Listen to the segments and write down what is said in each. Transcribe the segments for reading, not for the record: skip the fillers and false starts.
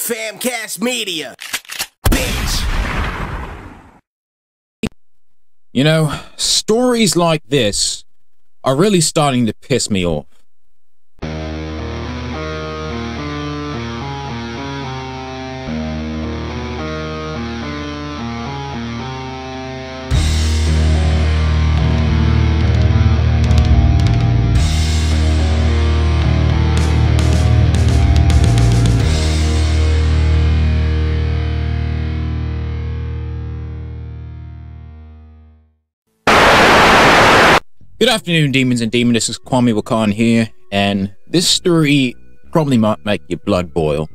Famcast Media, bitch. You know, stories like this are really starting to piss me off. Good afternoon, demons and demon. This is Kwame Wahkan here, and this story probably might make your blood boil.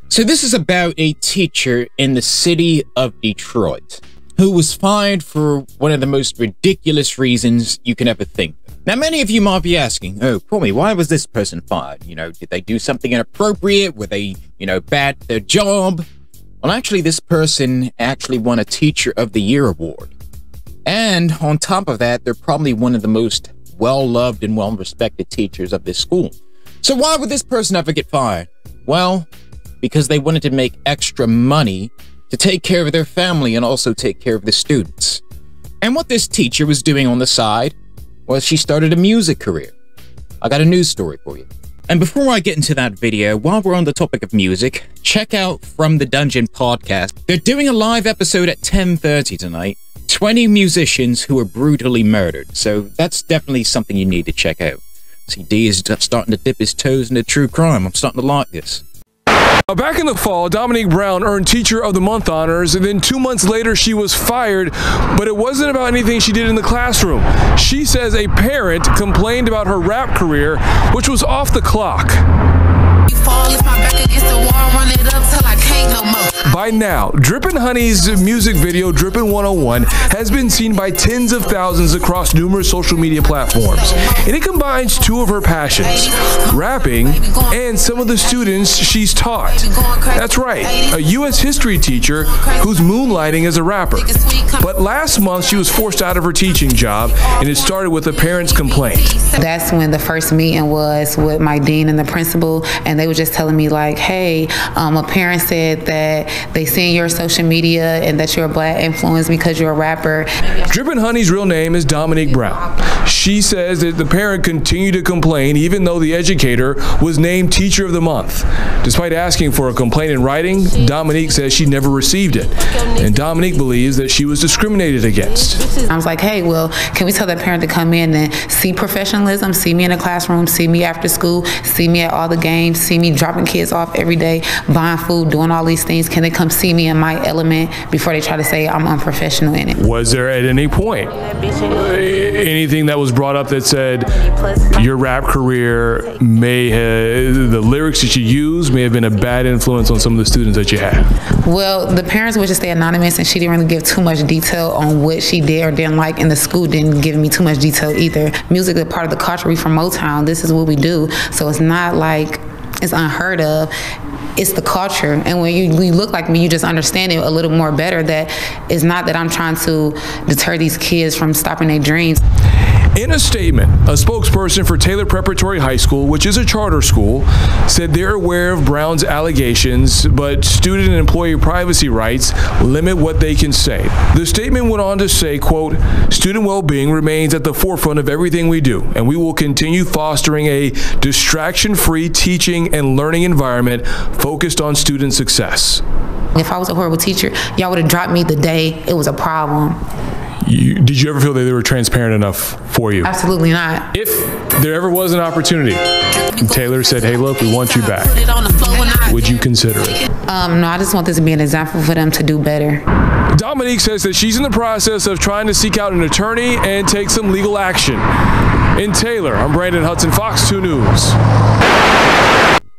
So this is about a teacher in the city of Detroit who was fired for one of the most ridiculous reasons you can ever think. Now, many of you might be asking, oh, Kwame, why was this person fired? You know, did they do something inappropriate? Were they, bad at their job? Well, actually, this person actually won a Teacher of the Year award. And on top of that, they're probably one of the most well-loved and well-respected teachers of this school. So why would this person ever get fired? Well, because they wanted to make extra money to take care of their family and also take care of the students. And what this teacher was doing on the side was she started a music career. I got a news story for you. And before I get into that video, while we're on the topic of music, check out From the Dungeon podcast. They're doing a live episode at 10:30 tonight. 20 musicians who were brutally murdered. So that's definitely something you need to check out. See, D is starting to dip his toes into true crime. I'm starting to like this. Back in the fall, Domonique Brown earned Teacher of the Month honors, and then 2 months later she was fired, but it wasn't about anything she did in the classroom. She says a parent complained about her rap career, which was off the clock. By now, Drippin Honey's music video, Drippin 101, has been seen by tens of thousands across numerous social media platforms. And it combines two of her passions, rapping and some of the students she's taught. That's right, a U.S. history teacher who's moonlighting as a rapper. But last month, she was forced out of her teaching job, and it started with a parent's complaint. That's when the first meeting was with my dean and the principal, and they were just telling me like, hey, a parent said that they see your social media and that you're a black influence because you're a rapper. Drippin Honey's real name is Domonique Brown. She says that the parent continued to complain even though the educator was named Teacher of the Month. Despite asking for a complaint in writing, Domonique says she never received it. And Domonique believes that she was discriminated against. I was like, hey, well, can we tell that parent to come in and see professionalism, see me in the classroom, see me after school, see me at all the games, see me dropping kids off every day, buying food, doing all these things. Can they come see me in my element before they try to say I'm unprofessional in it? Was there at any point anything that was brought up that said your rap career may have, the lyrics that you used may have been a bad influence on some of the students that you had? Well, the parents would just stay anonymous, and she didn't really give too much detail on what she did or didn't like, and the school didn't give me too much detail either. Music is part of the culture. We from Motown. This is what we do. So it's not like it's unheard of. It's the culture, and when you look like me, you just understand it a little more better, that it's not that I'm trying to deter these kids from stopping their dreams. In a statement, a spokesperson for Taylor Preparatory High School, which is a charter school, said they're aware of Brown's allegations, but student and employee privacy rights limit what they can say. The statement went on to say, quote, student well-being remains at the forefront of everything we do, and we will continue fostering a distraction-free teaching and learning environment focused on student success. If I was a horrible teacher, y'all would have dropped me the day it was a problem. Did you ever feel that they were transparent enough for you? Absolutely not. If there ever was an opportunity and Taylor said, hey, look, we want you back, would you consider it? No, I just want this to be an example for them to do better. Domonique says that she's in the process of trying to seek out an attorney and take some legal action. In Taylor, I'm Brandon Hudson, Fox 2 News.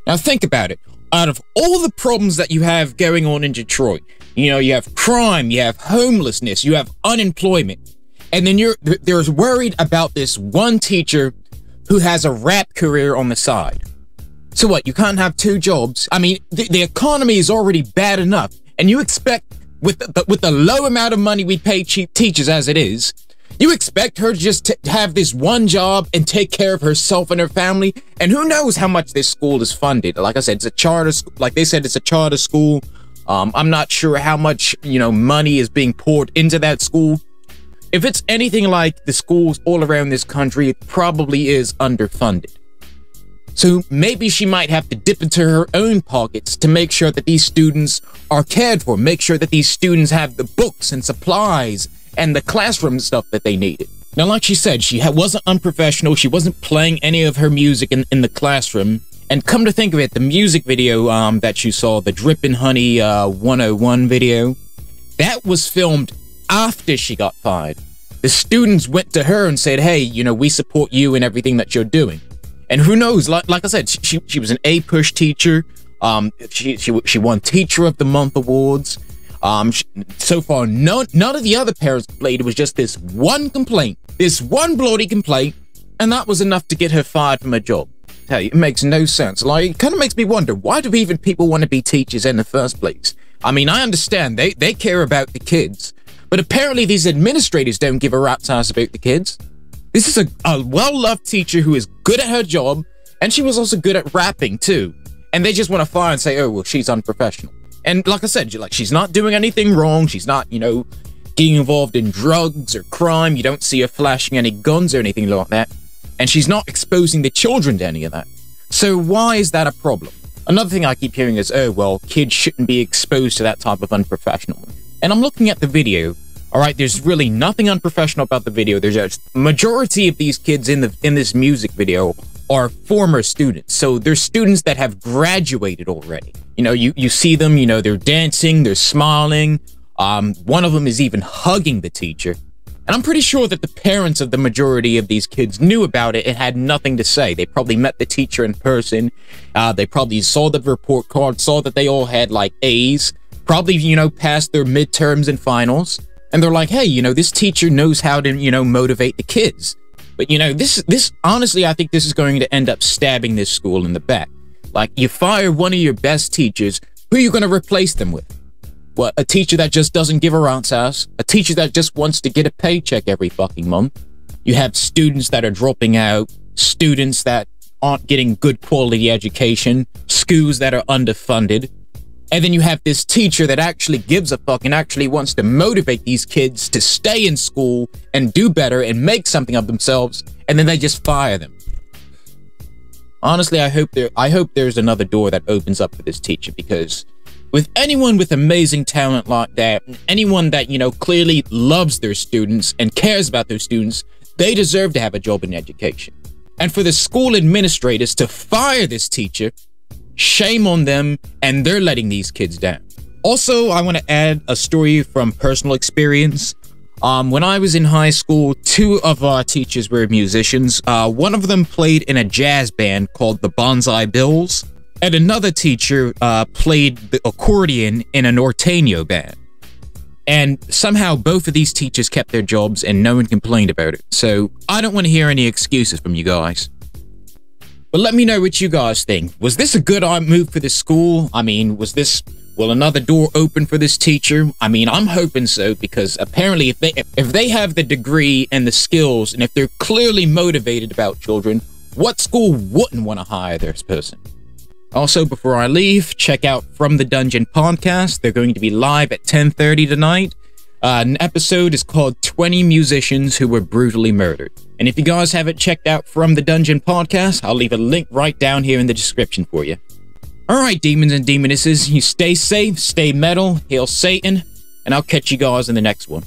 Now think about it. Out of all the problems that you have going on in Detroit, you have crime, you have homelessness, you have unemployment, and then there's worried about this one teacher who has a rap career on the side. So what, you can't have two jobs? I mean, the economy is already bad enough, and you expect with the low amount of money we pay cheap teachers as it is, You expect her to just have this one job and take care of herself and her family? And who knows how much this school is funded? Like I said, it's a charter school. Like they said, it's a charter school. I'm not sure how much, money is being poured into that school. If it's anything like the schools all around this country, it probably is underfunded. So maybe she might have to dip into her own pockets to make sure that these students are cared for, make sure that these students have the books and supplies and the classroom stuff that they needed. Now, like she said, she wasn't unprofessional. She wasn't playing any of her music in the classroom. And come to think of it, the music video that you saw, the Drippin Honey 101 video, that was filmed after she got fired. The students went to her and said, hey, we support you in everything that you're doing. And who knows, like I said, she was an A-push teacher. She won Teacher of the Month awards. So far, none of the other parents complained. It was just this one complaint, this one bloody complaint, and that was enough to get her fired from her job. Hey, it makes no sense. Like, it kind of makes me wonder, why do even people want to be teachers in the first place? I mean, I understand they care about the kids, but apparently these administrators don't give a rat's ass about the kids. This is a well-loved teacher who is good at her job, and she was also good at rapping too. And they just want to fire and say, oh, well, she's unprofessional. And like I said, she's not doing anything wrong. She's not, getting involved in drugs or crime. You don't see her flashing any guns or anything like that. And she's not exposing the children to any of that. So why is that a problem? Another thing I keep hearing is, oh, well, kids shouldn't be exposed to that type of unprofessional. And I'm looking at the video. All right, there's really nothing unprofessional about the video. There's a majority of these kids in this music video are former students. So they're students that have graduated already. You see them, they're dancing, they're smiling. One of them is even hugging the teacher. And I'm pretty sure that the parents of the majority of these kids knew about it and had nothing to say. They probably met the teacher in person. They probably saw the report card, saw that they all had like A's, probably, passed their midterms and finals. And they're like, hey, this teacher knows how to, motivate the kids. But, this honestly, I think this is going to end up stabbing this school in the back. Like, you fire one of your best teachers, who are you going to replace them with? What, a teacher that just doesn't give a rat's ass? A teacher that just wants to get a paycheck every fucking month? You have students that are dropping out, students that aren't getting good quality education, schools that are underfunded. And then you have this teacher that actually gives a fuck and actually wants to motivate these kids to stay in school and do better and make something of themselves, and then they just fire them. Honestly, I hope there's another door that opens up for this teacher, because with anyone with amazing talent like that, anyone that, clearly loves their students and cares about their students, they deserve to have a job in education. And for the school administrators to fire this teacher, shame on them, and they're letting these kids down. Also, I want to add a story from personal experience. When I was in high school, two of our teachers were musicians. One of them played in a jazz band called the Bonsai Bills, and another teacher played the accordion in a norteño band. And somehow both of these teachers kept their jobs and no one complained about it. So I don't want to hear any excuses from you guys. But let me know what you guys think. Was this a good move for the school? I mean, will another door open for this teacher? I mean, I'm hoping so, because apparently if they have the degree and the skills, and if they're clearly motivated about children, what school wouldn't want to hire this person? Also, before I leave, check out From the Dungeon podcast. They're going to be live at 10:30 tonight. An episode is called 20 Musicians Who Were Brutally Murdered. And if you guys haven't checked out From the Dungeon podcast, I'll leave a link right down here in the description for you. Alright, demons and demonesses, you stay safe, stay metal, hail Satan, and I'll catch you guys in the next one.